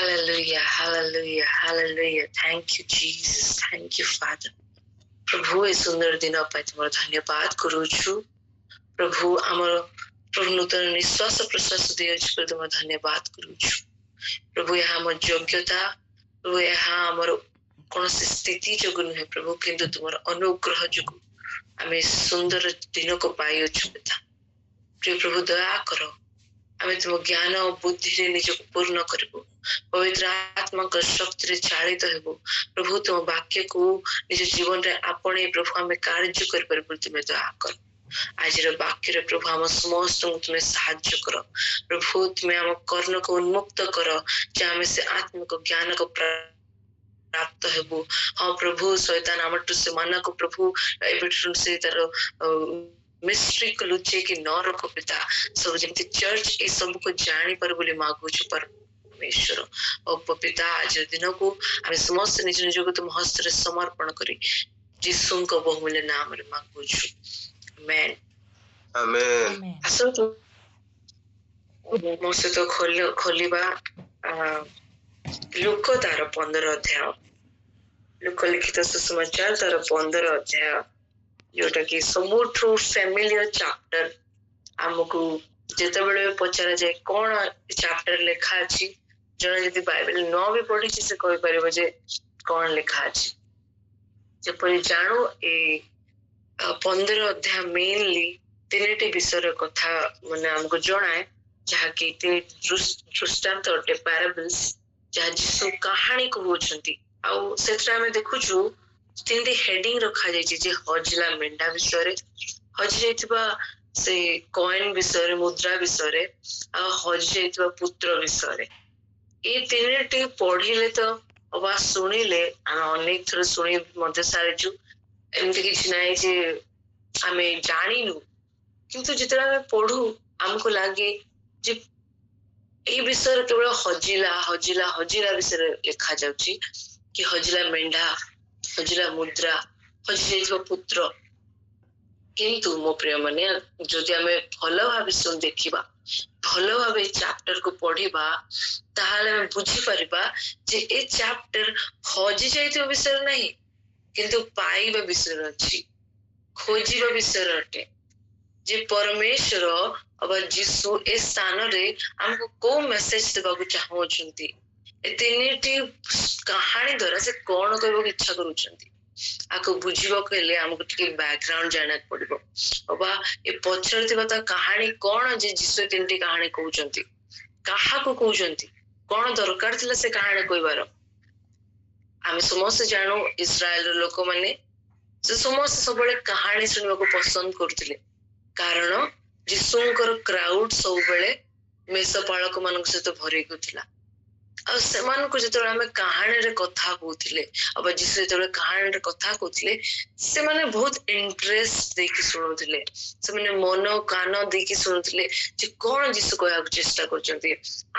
Hallelujah, hallelujah, hallelujah. Thank you, Jesus. Thank you, Father. प्रभु ए सुंदर दिन पाई तुम धन्यवाद करूछु प्रभु आमर प्रभु नूतन निश्वास प्रश्वास दिए तुम धन्यवाद करूछु प्रभु यहाँ आम योग्यता प्रभु यहाँ आमर कौन स्थिति जो नुहे प्रभु किंतु तुम अनुग्रह जो आम सुंदर दिन को पाई पिता प्रिय प्रभु दया कर आम तुम ज्ञान और बुद्धि निजक पूर्ण करू पवित्र आत्मा शक्ति चालित हेबु प्रभु तुम वाक्य को निज जीवन रे आपणे प्रभु आम कार्य कर तुम्हें दया कर आज वाक्य प्रभु आम समस्त तुम्हें साहाय्य कर प्रभु तुम्हें आम कर्ण को उन्मुक्त कर आम से आत्मिक ज्ञान को प्राप्त हेबु हाँ प्रभु शैतान आम से मन को प्रभु से तार मिस्ट्री को लुचे कि न रखो पिता सब जमी चर्च ये सब को जानी पर बोली मागुछु परमेश्वर और पिता आज दिन को आम समस्त निज निज को तुम हस्त समर्पण करी जीसु को बहुमूल्य नाम रे मागुछु आमेन आमेन आसो तो मोसे तो खोलिबा लुक तार 15 अध्याय लुक लिखित सुसमाचार तार 15 अध्याय जोटा कि सबुठू फैमिलियर चैप्टर आमको जेते बेले पचरा जाए कौन चैप्टर लिखा अछि जने यदि बाइबल न भी पढ़ी से कहि परबो जे कौन लिखा अछि जेपरि जानो ए 15 अध्याय मेनली तीनटी विषय कथा माने हमको जणाए जहा कि तीन दृष्टांत अटे पैराबल्स जहा जीसु कहानी कहउछंती आ सेत्रा में देखुछु तीनटी हेडिंग रखा जायछि जे हजिला मेंढा विषय रे हजि जायतिबा से कॉइन विषय रे मुद्रा विषय रे आ हजि जायतिबा पुत्र विषय रे ए तीनटी पढ़िले तो अबा सुनिले हम अनेक थर सुनी मध्य सारिछु एमति किछ नाही जे आमे जानिनु किंतु जितरा में पढ़ू हमको लागे जे ए विषय केवल हजिला हजिला हजिला विषय लिखा जाउछि कि हजिला मेंढा हजिला मुद्रा हजि जाइथिबा पुत्र किंतु मो प्रिय माने जदि आमे भलो भाबे सुन देखिबा भलो भाबे चैप्टर को पढ़िबा ताहाले हम बुझी परिबा जे ए चैप्टर हजि जाइथिबा विषय नाही किंतु पाइबा विषय अछि खोजिबा विषय अटे जे परमेश्वर अब जीसु ए स्थान रे हमको को मेसेज देबा को चाहउछंती ए तीनटी कहानी द्वारा से कौन कहबो इच्छा करूछंती आको बुझिबो केले हमको टिके बैकग्राउंड जाना पड़िबो अबा ए पछरतिबा ता कहानी कौन जे जीसु तीनटी कहानी कहउछंती काहा को कहउछंती कौन दरकार थिला से कहानी कहबार हम समस्त जानो इस्राएल लोक माने से समस्त सबले कहानी सुनबा को पसंद करथिले कारण जीसुंकर क्राउड सब बेले मेषपालक मानक से तो भरे गथिला आ सेमान को जतरे हमें कहानी रे कथा कहथिले अब जिसे जतरे कहानी रे कथा कहथिले से माने बहुत इंटरेस्ट देकी सुनुथिले से माने मन कान देकी सुनुथिले जे कोन जिसु कहया चेष्टा करचंती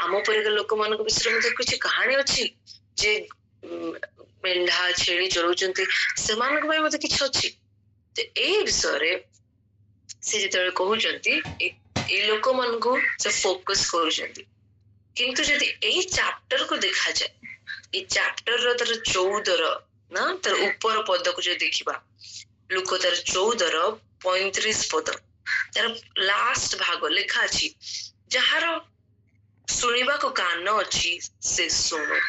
आम परिक लोक मान को विषय में कुछ कहानी अछि जे मेंढा छेड़ी चलुचंती सेमान को मते किछ अछि ते ए विषय रे से जतरे कहउचंती ए लोक मान को से फोकस करूचंती किंतु यदि ए चैप्टर को देखा जाए ए चैप्टर रो तर 14 रो ना तर ऊपर पद को जो देखिबा लुक तर 14 रो 35 पद तर लास्ट भाग लिखा अछि जहार सुनिबा को कान अछि से सुनो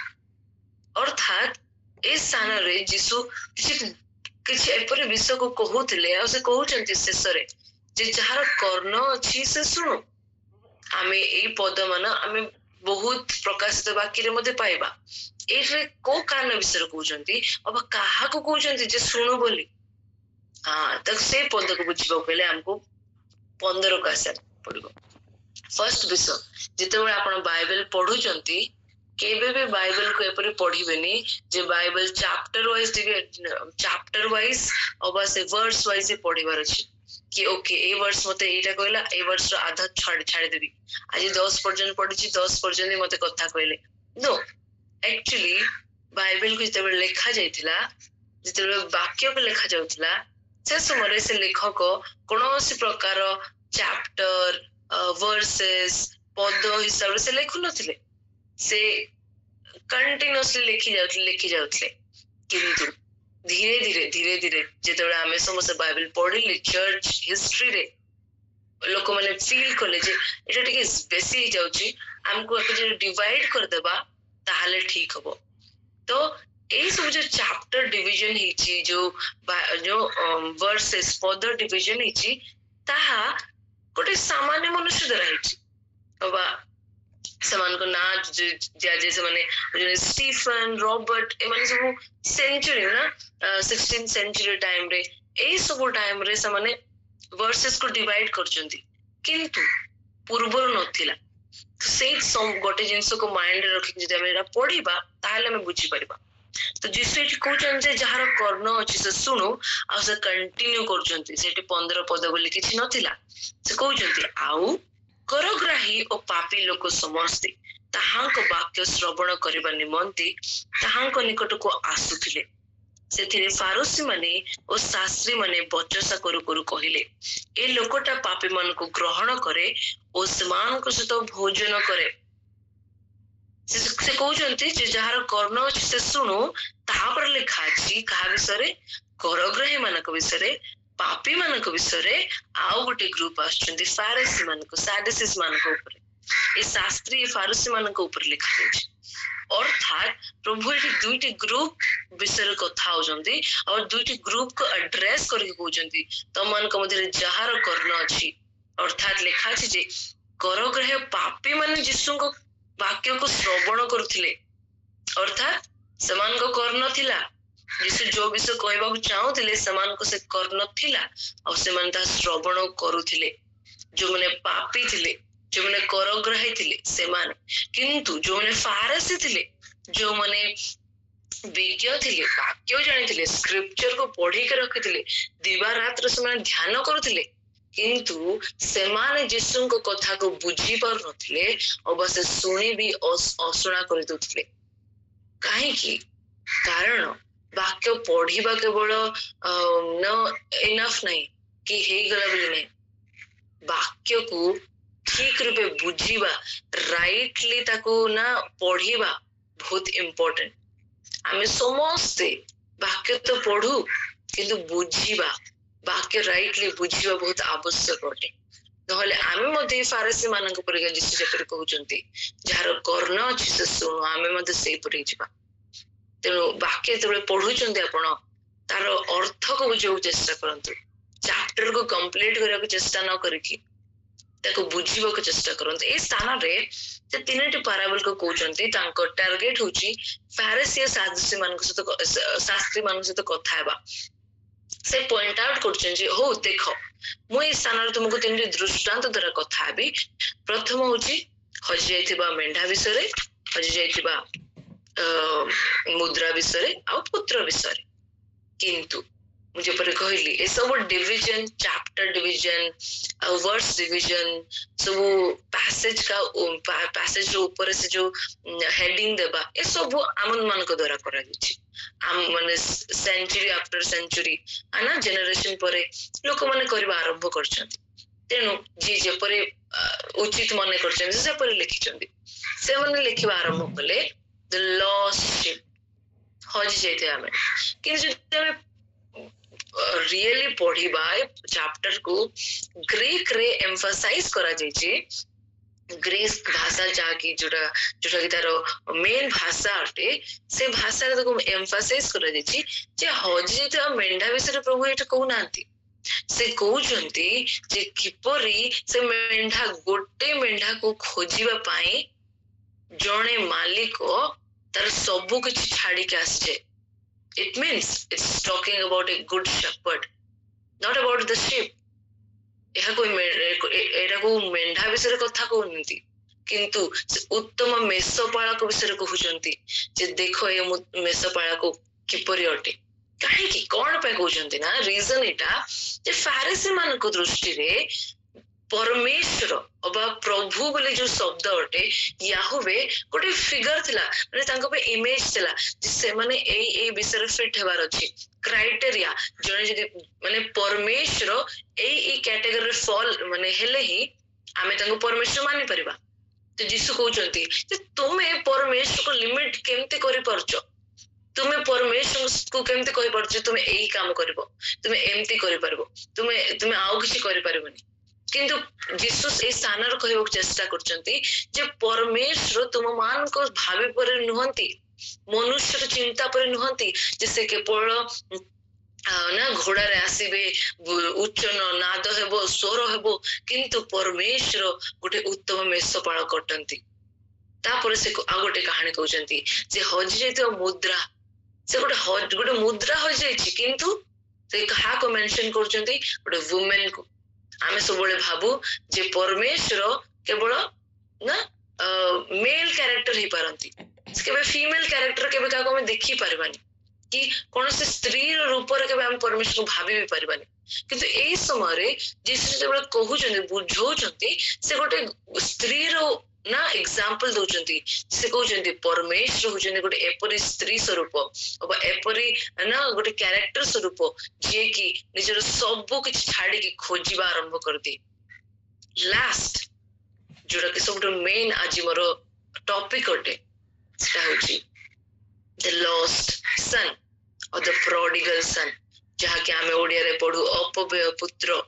अर्थात ए स्थान रे जीसु किछि एपरे विषय को कहउथिले आ से कहउचंती शेषरे जे जहार कर्ण अछि से सुनो आमे ए पद मान आमे बहुत प्रकाशित वाक्य रे मध्ये पाइबा एरे को कान विषय कहउचंती अब काहा को कहउचंती जे सुनो बोली हां तक से पद को बुझिबो पहले हमको 15 का आशा पड़िबो फर्स्ट विषय जेतेबेले आपण बाइबल पढुचंती केबे भी बाइबल को एपरि पढिबेनी जे बाइबल चैप्टर वाइज और से वर्स वाइज पढिबार अछि कि ओके ए वर्ष मते एटा कहला ए वर्ष रो आधा छाड़ी देबी आज 10 पर्यंत पढिछि 10 पर्यंत मते कथा कहले नो एक्चुअली बाइबल को जेते लिखा जायतिला जेते वाक्य को लिखा जाउतिला से समय से लेखक कोनोसी प्रकार चैप्टर वर्सेस पद हिसाब से लिखु नथिले से कंटिन्यूअसली लिखि जाउथले किंतु धीरे धीरे जेतेबेले आमे समस्त बाइबल पढ़िले चर्च हिस्ट्री रे लोक माने फील कले जे एटा टिके बेसी ही जाउची हमको जे डिवाइड कर देबा ताहाले ठीक हबो तो ए सब जो चैप्टर डिवीजन हिची जो वर्सेस पद डिवीजन हिची ताहा गोटे सामान्य मनुष्य द्वारा हिची अबा समान को ना जे से माने स्टीफन रॉबर्ट ए माने सब सेंचुरी ना 16th सेंचुरी टाइम रे ए सब टाइम रे समाने वर्सेस को डिवाइड करचंती किंतु पूर्वर नथिला से गोटे जिनस को माइंड रे रखि जे हम पढ़िबा ताहले हम बुझी परिबा तो जिससे कहउछन जे जहार कर्ण अछि से सुनु आ से कंटिन्यू करचंती सेठी 15 पद बोली किछि नथिला से कहउछंती आउ करग्राही और पापी लोक समस्ते ताहांक वाक्य श्रवण करबा निमंती ताहांक निकट को आसुथिले सेथिरे फारोसी माने और शास्त्री माने बचसा करू करू कहिले ए लोकटा पापी मन को ग्रहण करे और समान को सहित भोजन करे से कहउछंती जे जहार कर्ण अछि से सुनु ताहा पर लिखा अछि कहा विषय करग्राही मानक विषय पापी मानक विषय आउ गोटे ग्रुप आछंती फारिसी मानक सैडुसीज मानक ऊपर ए शास्त्री फारिसी मानक ऊपर लिखा जाय अर्थात प्रभु एठी दुईटी ग्रुप विषय कथा होजंती और दुईटी ग्रुप को एड्रेस करके कहउछंती तमन को मध्य जहार कर्ण अछि अर्थात लिखा अछि जे करग्राही पापी माने यीशु को वाक्य को श्रवण करथिले अर्थात समान को कर्ण थिला यीशु जो विषय कहबाक चाहुथिले समान को से कर्ण थिला और से मन ता श्रवण करूथिले जो माने पापी थिले जो माने करग्राही थिले से माने किंतु जो माने फारसी थिले जो माने विज्ञ थिले वाक्य जानिथिले स्क्रिप्चर को पढ़ी के रखिथिले दिवा रात से माने ध्यान करूथिले किंतु से माने यीशु को कथा को बुझी पर नथिले और बस सुनी भी असुना कर दोथिले काहे की कारण वाक्य पढ़िबा केवल न इनफ नहीं कि हे गला बोली नहीं वाक्य को ठीक रूपे बुझीबा राइटली ताको ना पढ़िबा बहुत इंपोर्टेंट आमे समस्ते वाक्य तो पढ़ू किंतु बुझीबा वाक्य राइटली बुझीबा बहुत आवश्यक अटे नहले आमे मध्ये फारसी मानक परिका जिसु जेपर कहउचंती जहार कर्ण अछि से सुनु आमे मध्ये सेही परि जिबा तेणु वाक्य जेबे पढ़ुचंती आपण तार अर्थ को बुझिବାକୁ चेष्टा करंतु चैप्टर को कंप्लीट करबाक चेष्टा न करिकि ताको बुझिବାକୁ चेष्टा करंतु ए स्थान रे जे तीनटी पैराबल को कहउचंती तांको टार्गेट होची फारिसी सदुसी मानक सहित शास्त्री मानक सहित कथा हेबा से पॉइंट आउट करछन जे हो देखो मु ए स्थान रे तुमको तीनटी दृष्टांत द्वारा कथा हेबी प्रथम होची हजि जायतिबा मेंढा विषय हजि जायतिबा मुद्रा विषय आ पुत्र विषय किंतु मुझे पर कहली ए sub division chapter division verse division sub passage ऊपर से जो हेडिंग देबा ए सब आमन मान को द्वारा करा दिछि आम माने सेंचुरी आफ्टर सेंचुरी आना जनरेशन परे लोक माने करबा आरंभ करछन तेनु जे जे परे उचित माने करछन से परे लिखिछन से माने लिखिबा आरंभ कले द लॉस्ट शिप हजि जाइते आमे कि रियली पढ़िबा चैप्टर को ग्रीक रे एम्फसाइज करा जायछि ग्रीक भाषा जाकी जोटा जोटा कि तार मेन भाषा अटे से भाषा रे को एम्फसाइज करा जायछि जे हजि जाइते मेंढा विषय प्रभु एटा कहू नांती से कहउचंती जे किपरि से मेंढा गोटे मेंढा को खोजिबा पाई जणे मालिक तार सबु किछि छाडी के आसे it means it's talking about a good shepherd not about the sheep एहा कोई एटा को मेंढा विषय कथा कहउनती किंतु उत्तम मेषपालक विषय कहउचंती जे देखो ए मेषपालक किपरि अटे काहे की कोन पे कहउचंती ना रीजन एटा जे फारिसी मान को दृष्टि रे परमेश्वर अबा प्रभु बोले जो शब्द अटे याहुवे गोटे फिगर थिला माने तांको पे इमेज थिला जे माने ए विषय फिट हेबार अछि क्राइटेरिया जने जदी माने परमेश्वर ए कैटेगरी रे फॉल माने हेले ही आमे तांको परमेश्वर मानि परिबा तो यीशु कहउचंती जे तुमे परमेश्वर को लिमिट केमती करि परछ तुमे परमेश्वर को केमती कहि परछ तुमे एई काम करबो तुमे एमती करि परबो तुमे आउ किछि करि परबोनी किंतु जीसु ए स्थानर कहबो चेष्टा करचंती जे परमेश्वर तुम मान को भाबे पर नुहंती मनुष्य चिंता पर नुहंती जे से केवल ना घोड़ा रे आसीबे उच्च नाद हेबो स्वर हेबो किंतु परमेश्वर गोटे उत्तम मेषपाल कटंती तापर से आ गोटे कहानी कहउचंती जे हजि जैतो मुद्रा से गोटे मुद्रा हो जाइछि किंतु से कहा को मेंशन करचंती गोटे वुमेन को आमे सबले भाबू जे परमेश्वर केवल ना मेल कैरेक्टर ही पारंती केबे फीमेल कैरेक्टर केबे का को देखि परबानी कि कौन से स्त्री रूप रे केबे हम परमेश्वर को भाबी भी परबानी किंतु एई समय रे जीसु जेबे कहउचंती बुझौचंती से गोटे स्त्री रो ना एग्जांपल दउचंती से कहउचंती परमेश्वर होचंती गोटे एपरी स्त्री स्वरूप अब एपरी ना गोटे कैरेक्टर स्वरूप जे कि निजर सब कुछ छाड़ी के खोजिबा आरंभ करती लास्ट जोड़ा कि सब मेन आज मोर टॉपिक अटे सेटा होची द लॉस्ट सन और द प्रोडिगल सन जहा कि आमे ओडिया रे पढु अपव्यय पुत्र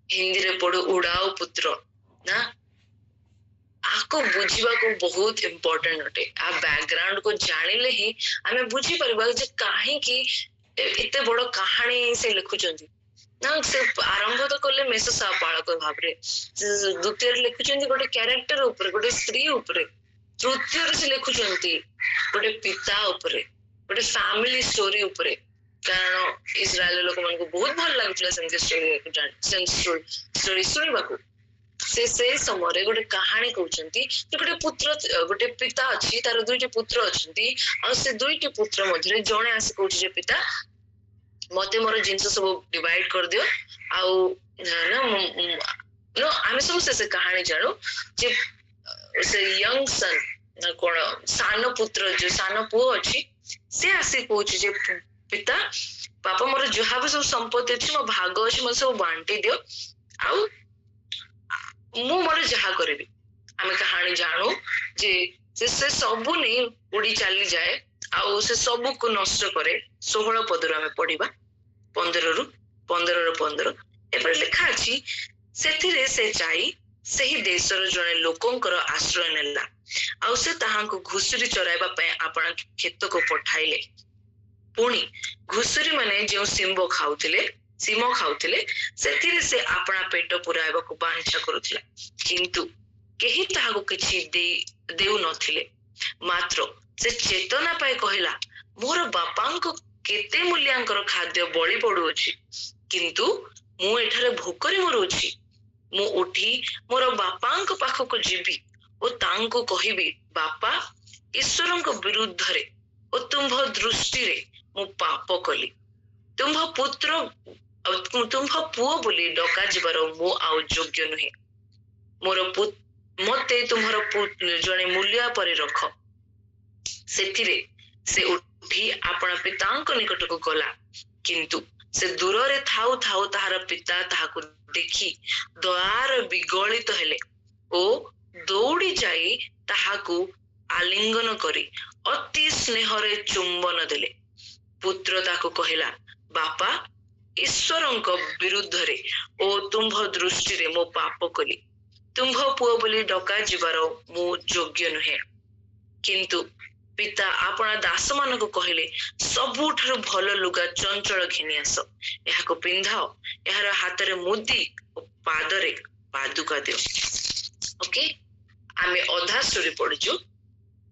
हिंदी रे पढु उड़ाऊ पुत्र ना आको बुझीबा को बहुत इंपोर्टेंट अटे आ बैकग्राउंड को जानिले ही आमे बुझी परबा जे काहे कि इते बड़ कहानी से लिखुचंती ना से आरंभ तो करले मेष सापाळक भाबरे द्वितीय लिखुचंती गोटे कैरेक्टर ऊपर गोटे स्त्री ऊपर तृतीय से लिखुचंती गोटे पिता ऊपर गोटे फैमिली स्टोरी ऊपर कारण इस्राएल लोक मन को बहुत भल लागुतला सेंस स्टोरी सुनिबा को से समय गोटे कहानी कहउचंती गोटे पुत्र गोटे पिता अछि तार दुईटी पुत्र अछंती आ से दुईटी पुत्र मध्ये जणे आसी कहउछि जे पिता मते मोर जिंस सब डिवाइड कर दियो आउ ना आमे सब से कहानी जानो जे से यंग सन कोन सान पुत्र जो सान पुओ अछि से आसी कहउछि जे पिता पापा मोर जहा भी सब संपत्ति अछि मो भाग अछि मो सब बांटी दियो आउ मु मोर जहा करबी आमे कहानी जानो जे से सबु नै उड़ी चली जाए आउ से सबु को नष्ट करे 16 पदर आमे पढिबा 15 रु 15 एपर लिखा अछि सेथिरे से जाई सही देशर जने लोकंकर आश्रय नेला आउ से ताहांको घुसुरी चराइबा पे आपण खेत को पठाइले पुणी घुसुरी माने जो सिंबो खाउथिले सेथिरे से आपना पेट पुराइबा को बांछा करूथिला किंतु केही ताहाको किछि देउ नथिले मात्र से चेतना पाए कहिला मोर बापांको केते मूल्यांकर खाद्य बळी पडु अछि किंतु मु एठारे भोकरे मरुछि मु उठी मोर बापांको पाखको जीवी ओ तांको कहिबी बापा ईश्वरंको विरुद्ध रे ओ तुम्भ दृष्टि रे मु पाप कली तुम्भ पुओ बोली डका जिबार मु आउ योग्य नुहे मोर मते तुम्हार जने मूल्य परे रख सेथिरे से उठी आपण पितांको निकट को गला किंतु से दूर रे थाउ थाउ ताहार पिता ताहाको देखि द्वार विगलित हेले ओ दौड़ी जाई ताहाको आलिंगन करी अति स्नेहरे चुंबन देले पुत्र ताको कहिला बापा ईश्वरंको विरुद्ध रे ओ तुम्भ दृष्टि रे मो पाप कली तुम्भ पुओ बोली डका जिबार मो योग्य नुहे किंतु पिता आपना दास मान को कहले सबुठारु भल लुगा चंचल घिनी आस एहाको पिंधाओ एहार हाथ रे मुदी और पाद रे पादुका दियो ओके आमे अधा स्टोरी पढिजु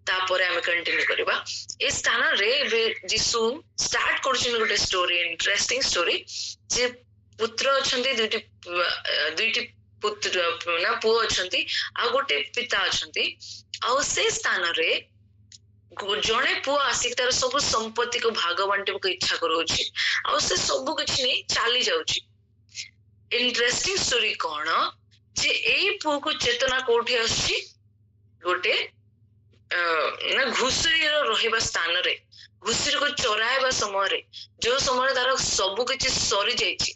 तापर आमे कंटिन्यू करबा ए स्थान रे जीसु स्टार्ट करछन गोटे स्टोरी इंटरेस्टिंग स्टोरी जे पुत्र अछंती दुईटी पुत्र ना पुओ अछंती आ गोटे पिता अछंती आ से स्थान रे जने पुओ आसिक तार सब संपत्ति को भाग बांटे को इच्छा करूछि आ से सब कुछ नै चाली जाउछि इंटरेस्टिंग स्टोरी कोन जे एई पुओ को चेतना कोठी आछि गोटे ना घुसुरी रहिबा स्थान रे घुसुरी को चराइबा समय रे जो समय तार सब कुछ सरी जाइछि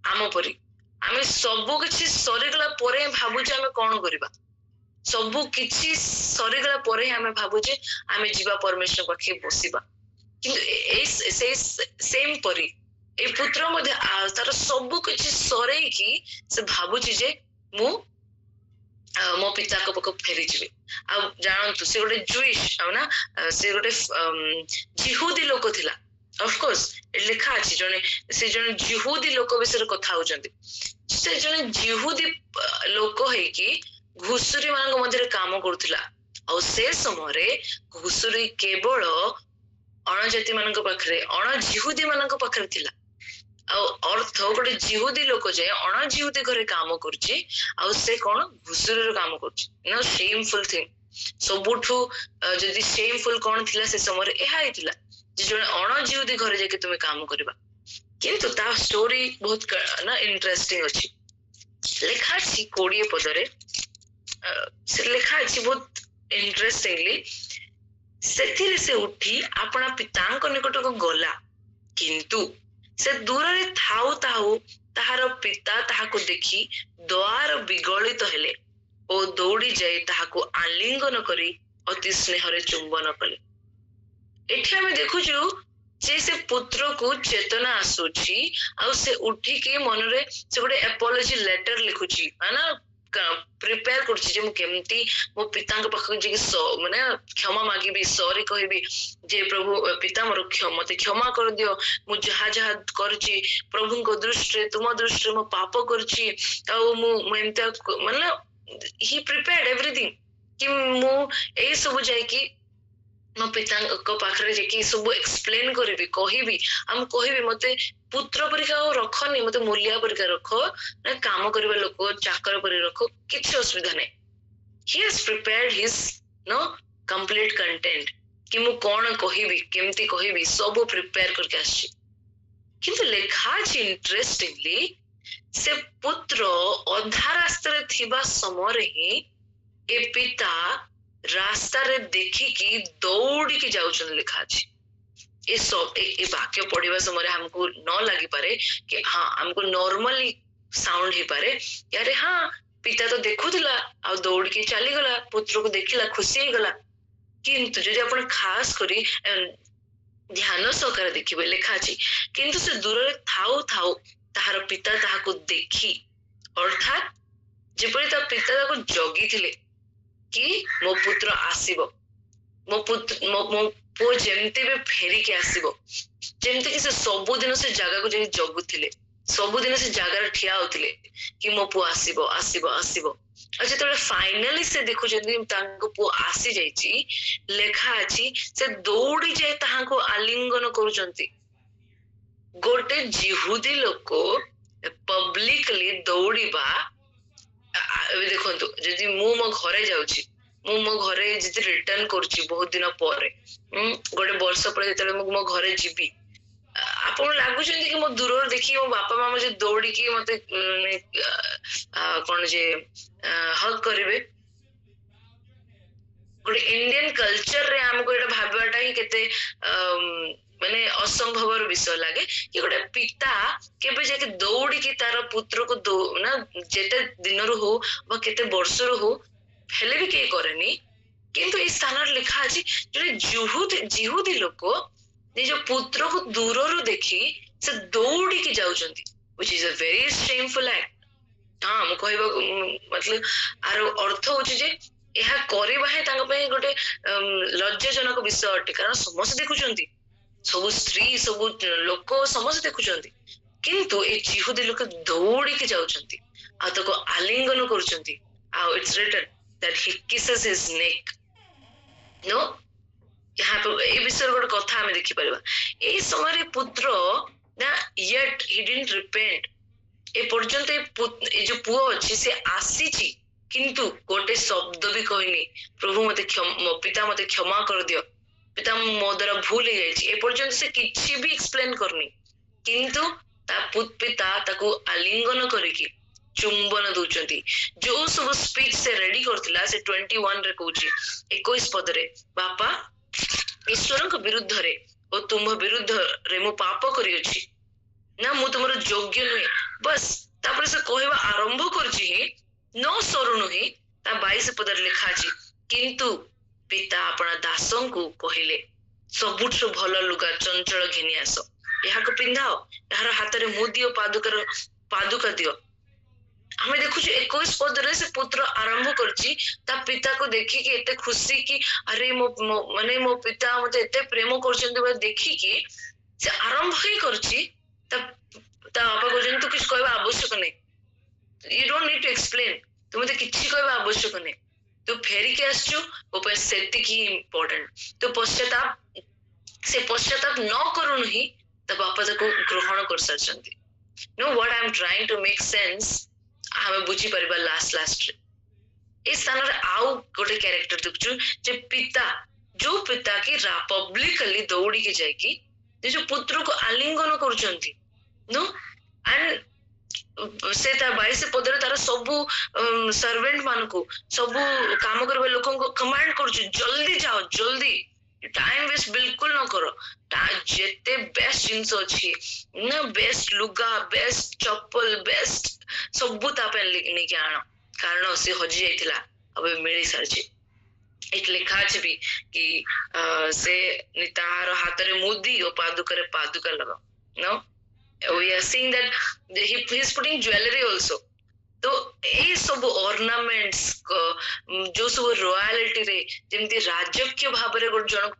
आम परी आमे सब कुछ सरी गला परे भाबुछ आमे कोन करबा ସବୁ କିଛି ସରିଗଲା ପରେ ଆମେ ଭାବୁଛେ ଆମେ ଯିବା ପରମେଶ୍ୱର ପାଖେ ବସିବା, କିନ୍ତୁ ସେଇ ସେମ୍ ପରି ଏଇ ପୁତ୍ର ମଧ୍ୟ ତାର ସବୁ କିଛି ସରେଇକି ସେ ଭାବୁଛି ଯେ ମୁଁ ମୋ ପିତାଙ୍କ ପାଖକୁ ଫେରିଯିବି। ଆଉ ଜାଣନ୍ତୁ ସେ ଗୋଟେ ଜୁଇଶ ଆଉ ନା ସେ ଗୋଟେ ଜିହୁଦୀ ଲୋକ ଥିଲା। ଅଫକୋର୍ସ ଲେଖା ଅଛି ସେ ଜଣେ ଜିହୁଦୀ ଲୋକ ବିଷୟରେ କଥା ହଉଛନ୍ତି। ସେ ଜଣେ ଜିହୁଦୀ ଲୋକ ହେଇକି ଘୁଷୁରୀ ମାନଙ୍କ ମଧ୍ୟରେ କାମ କରୁଥିଲା। ଆଉ ସେ ସମୟରେ ଘୁଷୁରୀ କେବଳ ଅଣଜାତି ମାନଙ୍କ ପାଖରେ, ଅଣଜିହୁଦୀ ମାନଙ୍କ ପାଖରେ ଥିଲା। ଆଉ ଅର୍ଥ ଗୋଟେ ଜିହୁଦୀ ଲୋକ ଯାଏ ଅଣଜିହୁଦୀ ଘରେ କାମ କରୁଛି, ଆଉ ସେ କଣ ଘୁଷୁରୀର କାମ କରୁଛି। ସେମଫୁଲ ଥିଙ୍ଗ। ସବୁଠୁ ଯଦି ସେମଫୁଲ କଣ ଥିଲା ସେ ସମୟରେ ଏହା ହେଇଥିଲା ଯେ ଜଣେ ଅଣଜିହୁଦୀ ଘରେ ଯାଇକି ତୁମେ କାମ କରିବା। କିନ୍ତୁ ତା ଷ୍ଟୋରି ବହୁତ ନା ଇଣ୍ଟରେଷ୍ଟିଂ ଅଛି। ଲେଖା ଅଛି 20 ପଦରେ, ସେ ଲେଖା ଅଛି ବହୁତ ଇଣ୍ଟରେଷ୍ଟିଂଲି, ସେଥିରେ ସେ ଉଠି ଆପଣା ପିତାଙ୍କ ନିକଟକୁ ଗଲା, କିନ୍ତୁ ସେ ଦୂରରେ ଥାଉ ଥାଉ ତାହାର ପିତା ତାହାକୁ ଦେଖି ଦ୍ୱାର ବିଗଳିତ ହେଲେ ଓ ଦୌଡ଼ି ଯାଇ ତାହାକୁ ଆଲିଙ୍ଗନ କରି ଅତି ସ୍ନେହରେ ଚୁମ୍ବନ କଲେ। ଏଠି ଆମେ ଦେଖୁଛୁ ଯେ ସେ ପୁତ୍ରକୁ ଚେତନା ଆସୁଛି, ଆଉ ସେ ଉଠିକି ମନରେ ସେ ଗୋଟେ ଆପୋଲୋଜି ଲେଟର ଲେଖୁଛି, ନା ପ୍ରିପେୟାର କରୁଛି ଯେ ମୁଁ କେମିତି ମୋ ପିତାଙ୍କ ପାଖକୁ ଯାଇକି ମାନେ କ୍ଷମା ମାଗିବି, ସରି କହିବି ଯେ ପ୍ରଭୁ ପିତା ମତେ କ୍ଷମା କରିଦିଅ, ମୁଁ ଯାହା ଯାହା କରିଛି ପ୍ରଭୁଙ୍କ ଦୃଷ୍ଟିରେ, ତୁମ ଦୃଷ୍ଟିରେ ମୁଁ ପାପ କରିଛି, ଆଉ ମୁଁ ଏମିତି ମାନେ ହି ପ୍ରିପେୟାର୍ଡ ଏଭ୍ରିଥିଙ୍ଗ କି ମୁଁ ଏଇ ସବୁ ଯାଇକି ମୋ ପିତାଙ୍କ ପାଖରେ ଯାଇକି ସବୁ ଏକ୍ସପ୍ଲେନ କରିବି, କହିବି, ଆଉ ମୁଁ କହିବି ମତେ ପୁତ୍ର ପରିକା ଆଉ ରଖନି, ମତେ ମୂଲିଆ ପରିକା ରଖ, ନା କାମ କରିବା ଲୋକ ଚାକର ପରି ରଖ, କିଛି ଅସୁବିଧା ନାହିଁ। he has prepared his complete content କି ମୁଁ କଣ କହିବି, କେମିତି କହିବି, ସବୁ ପ୍ରିପେୟାର କରିକି ଆସିଛି। କିନ୍ତୁ ଲେଖା ଅଛି ଇଣ୍ଟରେଷ୍ଟିଂଲି, ସେ ପୁତ୍ର ଅଧା ରାସ୍ତାରେ ଥିବା ସମୟରେ ହିଁ ଏ ପିତା ରାସ୍ତାରେ ଦେଖିକି ଦୌଡ଼ିକି ଯାଉଛନ୍ତି। ଲେଖା ଅଛି ଏ ବାକ୍ୟ ପଢିବା ସମୟରେ ଆମକୁ ନ ଲାଗିପାରେ କି ହଁ ଆମକୁ ନର୍ମାଲି ସାଉଣ୍ଡ ହେଇପାରେ, ଆରେ ହଁ ପିତା ତ ଦେଖୁଥିଲା ଆଉ ଦୌଡ଼ିକି ଚାଲିଗଲା, ପୁତ୍ରକୁ ଦେଖିଲା ଖୁସି ହେଇଗଲା। କିନ୍ତୁ ଯଦି ଆପଣ ଖାସ କରି ଧ୍ୟାନ ସହକାରେ ଦେଖିବେ, ଲେଖା ଅଛି କିନ୍ତୁ ସେ ଦୂରରେ ଥାଉ ଥାଉ ତାହାର ପିତା ତାହାକୁ ଦେଖି, ଅର୍ଥାତ ଯେପରି ତା ପିତା ତାକୁ ଜଗିଥିଲେ କି ମୋ ପୁତ୍ର ଆସିବ, ମୋ ପୁଅ ଯେମିତି ବି ଫେରିକି ଆସିବ, ଯେମିତିକି ସେ ସବୁଦିନ ସେ ଜାଗାକୁ ଯାଇ ଜଗୁଥିଲେ, ସବୁଦିନ ସେ ଜାଗାରେ ଠିଆ ହଉଥିଲେ କି ମୋ ପୁଅ ଆସିବ ଆସିବ ଆସିବ। ଆଉ ଯେତେବେଳେ ଫାଇନାଲି ସେ ଦେଖୁଛନ୍ତି ତାଙ୍କ ପୁଅ ଆସି ଯାଇଛି, ଲେଖା ଅଛି ସେ ଦୌଡ଼ି ଯାଇ ତାହାକୁ ଆଲିଙ୍ଗନ କରୁଛନ୍ତି। ଗୋଟେ ଜିହୁଦୀ ଲୋକ ପବ୍ଲିକଲି ଦୌଡ଼ିବା, ଏବେ ଦେଖନ୍ତୁ ଯଦି ମୁଁ ମୋ ଘରେ ଯାଉଛି, ମୁଁ ମୋ ଘରେ ଯଦି ରିଟର୍ନ କରୁଛି ବହୁତ ଦିନ ପରେ, ଗୋଟେ ବର୍ଷ ପରେ ଯେତେବେଳେ ମୁଁ ମୋ ଘରେ ଯିବି, ଆପଣ ଲାଗୁଛନ୍ତି କି ମୋ ଦୂରରୁ ଦେଖି ମୋ ବାପା ମାମା ଯେ ଦୌଡ଼ିକି ମତେ କଣ ଯେ ହକ୍ କରିବେ। ଗୋଟେ ଇଣ୍ଡିଆନ କଲଚରରେ ଆମକୁ ଏଇଟା ଭାବିବାଟା ହିଁ କେତେ ମାନେ ଅସମ୍ଭବର ବିଷୟ ଲାଗେ କି ଗୋଟେ ପିତା କେବେ ଯାଇକି ଦୌଡ଼ିକି ତାର ପୁତ୍ରକୁ ନା ଯେତେ ଦିନରୁ ହଉ ବା କେତେ ବର୍ଷରୁ ହଉ ହେଲେ ବି କେହି କରେନି। କିନ୍ତୁ ଏଇ ସ୍ଥାନରେ ଲେଖା ଅଛି ଜଣେ ଜିହୁଦୀ ଲୋକ ନିଜ ପୁତ୍ରକୁ ଦୂରରୁ ଦେଖି ସେ ଦୌଡ଼ିକି ଯାଉଛନ୍ତି, which is a very shameful act। ହଁ ମୁଁ କହିବାକୁ ମତଲବ ଆର ଅର୍ଥ ହଉଛି ଯେ ଏହା କରିବା ହିଁ ତାଙ୍କ ପାଇଁ ଗୋଟେ ଲଜ୍ଜାଜନକ ବିଷୟ ଅଟେ, କାରଣ ସମସ୍ତେ ଦେଖୁଛନ୍ତି, ସବୁ ସ୍ତ୍ରୀ ସବୁ ଲୋକ ସମସ୍ତେ ଦେଖୁଛନ୍ତି। କିନ୍ତୁ ଏ ଜିହୁଦୀ ଲୋକ ଦୌଡ଼ିକି ଯାଉଛନ୍ତି ଆଉ ତାକୁ ଆଲିଙ୍ଗନ କରୁଛନ୍ତି, ଆଉ it's written that he kisses his neck। ଏ ବିଷୟରେ ଗୋଟେ କଥା ଆମେ ଦେଖିପାରିବା, ଏଇ ସମୟରେ ପୁତ୍ର ନା yet he didn't repent। ଏ ପର୍ଯ୍ୟନ୍ତ ଏ ଯୋଉ ପୁଅ ଅଛି ସେ ଆସିଛି କିନ୍ତୁ ଗୋଟେ ଶବ୍ଦ ବି କହିନି, ପ୍ରଭୁ ମୋ ପିତା ମତେ କ୍ଷମା କରିଦିଅ, ପିତା ମୋ ଦ୍ୱାରା ଭୁଲ ହେଇଯାଇଛି, ଏ ପର୍ଯ୍ୟନ୍ତ ସେ କିଛି ବି ଏକ୍ସପ୍ଲେନ କରୁନି। କିନ୍ତୁ ତା ପିତା ତାକୁ ଆଲିଙ୍ଗନ କରିକି ଚୁମ୍ବନ ଦଉଛନ୍ତି। ଯୋଉ ସବୁ ସ୍ପିଚ ସେ ରେଡି କରିଥିଲା, ସେ 21 ରେ କହୁଛି 21 ପଦରେ, ବାପା ଈଶ୍ୱରଙ୍କ ବିରୁଦ୍ଧରେ ଓ ତୁମ ବିରୁଦ୍ଧରେ ମୁଁ ପାପ କରିଅଛି, ନା ମୁଁ ତୁମର ଯୋଗ୍ୟ ନୁହେଁ। ବସ୍ ତାପରେ ସେ କହିବା ଆରମ୍ଭ କରିଛି ହିଁ ନ ସରୁଣୁ ହିଁ ତା 22 ପଦରେ ଲେଖା ଅଛି କିନ୍ତୁ ପିତା ଆପଣା ଦାସଙ୍କୁ କହିଲେ ସବୁଠୁ ଭଲ ଲୁଗା ଚଞ୍ଚଳ ଘିନି ଆସ ଏହାକୁ ପିନ୍ଧାଅ ଏହାର ହାତରେ ମୁଦି ଓ ପାଦୁକା ଦିଅ। ଆମେ ଦେଖୁଛୁ 21 ପଦରେ ସେ ପୁତ୍ର ଆରମ୍ଭ କରିଛି ତା ପିତାକୁ ଦେଖିକି ଏତେ ଖୁସି କି ଆରେ ମାନେ ମୋ ପିତା ମତେ ଏତେ ପ୍ରେମ କରୁଛନ୍ତି ବୋଲି ଦେଖିକି ସେ ଆରମ୍ଭ ହିଁ କରିଛି ତା ବାପା କହୁଛନ୍ତି ତୁ କିଛି କହିବା ଆବଶ୍ୟକ ନାହିଁ, you don't need to explain, ତୁ ମତେ କିଛି କହିବା ଆବଶ୍ୟକ ନାହିଁ, ତୁ ଫେରିକି ଆସିଛୁ ମୋ ପାଇଁ ସେତିକି ଇମ୍ପୋର୍ଟାଣ୍ଟ। ତୁ ସେ ପଶ୍ଚାତାପ ନ କରୁଣୁ ହିଁ ତା ବାପା ତାକୁ ଗ୍ରହଣ କରିସାରିଛନ୍ତି। No what I am trying to make sense ଆମେ ବୁଝିପାରିବା ଲାଷ୍ଟରେ এই ସ୍ଥାନରେ ଆଉ ଗୋଟେ କ୍ୟାରେକ୍ଟର ଦେଖୁଛୁ ଯେ ଯୋଉ ପିତା କି ପବ୍ଲିକଲି ଦୌଡ଼ିକି ଯାଇକି ନିଜ ପୁତ୍ରକୁ ଆଲିଙ୍ଗନ କରୁଛନ୍ତି नो ଆଣ୍ଡ ସେ ତା 22 ପଦରେ ତାର ସବୁ ସର୍ଭେଣ୍ଟ ମାନଙ୍କୁ ସବୁ କାମ କରିବା ଲୋକଙ୍କୁ କମାଣ୍ଡ କରୁଛି ଜଲ୍ଦି ଯାଅ ଜଲ୍ଦି टाइम वेस्ट बिल्कुल न करो जेते बेस्ट जिंस अछि ना बेस्ट लुगा बेस्ट चप्पल बेस्ट सबु तापे लेके आनो कारण से हजी जाइतिला अब मिली सारछि एक लिखा अछि भी कि से नितार हातरे मुदी और पादुका लगा no we are seeing that he is putting jewelry also तो ए सब ऑर्नामेंट्स जो सब रॉयल्टी रे जेमती राजकीय भाव रे जन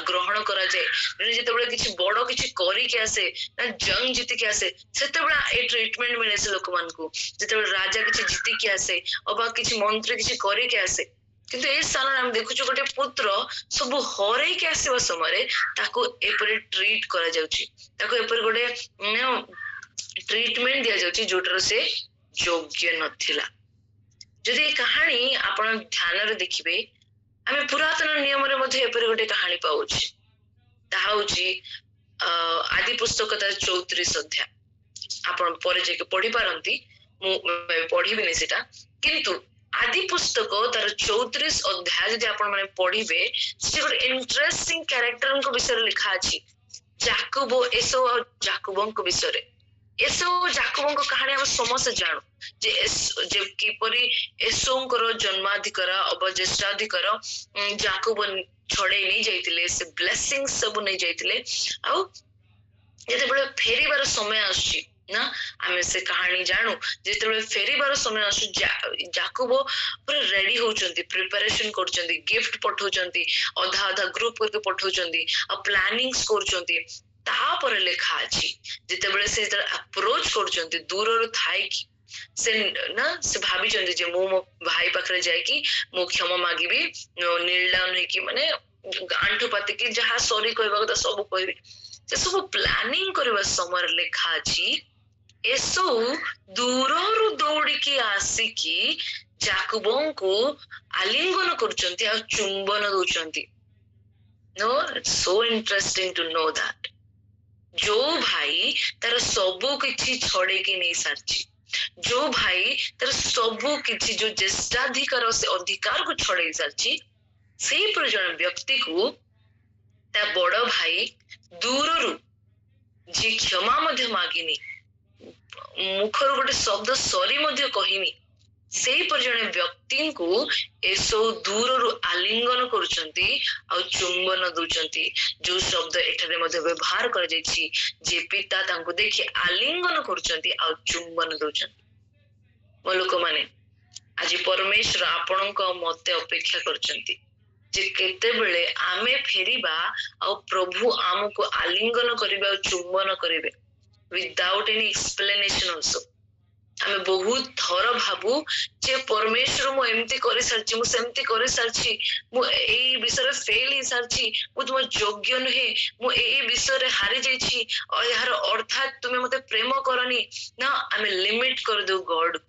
ग्रहण करा जाए जेतेबेले किछि बड़ किछि करी के आसे ना जंग जीति के आसे सेतेबेले ए ट्रीटमेंट मिले से लोक मान को जेतेबेले राजा किछि जीति के आसे अबा किछि मंत्री किछि करी के आसे किंतु ए स्थान हम देखुछु गोटे पुत्र सब हरै के आसीबा समय ताको एपरे ट्रीट करा जाउची ताको एपरे गोटे ट्रीटमेंट दिया जाउची जोटर से योग्य नथिला। जदि ए कहानी आपण ध्यान रे देखिबे आमे पुरातन नियम रे मध्ये एपरे गोटे कहानी पाउची ताहा होची आदि पुस्तक 34 अध्याय आपण परे जे पढी पारंती मु पढिबे नै सेटा किंतु आदि पुस्तक तार 34 अध्याय जदि आपण माने पढिबे से गोटे इंटरेस्टिंग कैरेक्टर को विषय लिखा अछि याकूब एसो और याकूबन को विषय रे एसो याकूबन को कहानी हम समस्त जानू जे किपरि एसोंकर जन्माधिकार अवज्येष्ठाधिकार याकूब छड़े नहीं जाइतिले से ब्लेसिंग्स सब नहीं जाइतिले आउ जेतेबेले फेरिबार समय आछि ना आमे से कहानी जानू जेतेबेले फेरिबार समय आछु याकूब पूरा रेडी होचंती प्रिपरेशन करचंती गिफ्ट पठौचंती आधा ग्रुप करके पठौचंती आ प्लानिंग्स करचंती तापर लेखा अछि जेतेबेले से अप्रोच करचंती दूररु थाई कि से ना से भाभी चंदी जे मो भाई पाखरे जाय कि मो क्षमा मागिबी नील डाउन है कि माने आंठु पाती कि जहा सॉरी कहबा त सब कहबी से सब प्लानिंग करबा समय लेखा अछि एसो दूररु दौड़ी की आसी कि याकूबन को आलिंगन करचंती आ चुंबन दोचंती no it's so interesting to know that जो भाई तार सबु किछि छड़े कि नहीं सारछि जो भाई तार सबु किछि जो ज्येष्ठाधिकार से अधिकार को छड़े सारछि सेही पर जन व्यक्ति को ता बड़ भाई दूररु जे क्षमा मध्य मागिनी मुखर गोटे शब्द सरी मध्य कहिनी सेही पर जने व्यक्ति को एसो दूररु आलिंगन करूचंती आ चुंबन दोचंती जो शब्द एठारे मध्य व्यवहार कर जायछि जे पिता तांको देखि आलिंगन करूचंती आ चुंबन दोचंती मो लोक माने आज परमेश्वर आपणक मते अपेक्षा करचंती जे केते बेले आमे फेरिबा आ प्रभु आमको आलिंगन करिबा चुंबन करिवे विदाउट एनी एक्सप्लेनेशन आल्सो आमे बहुत थर भाबू जे परमेश्वर मो एमती करि सारछि मो सेमती करि सारछि मो एई विषय फेल ही सारछि मो तुम योग्य नहे मो एई विषय हारि जाइछि और यार अर्थात तुमे मते प्रेम करनी ना आमे लिमिट कर दो गॉड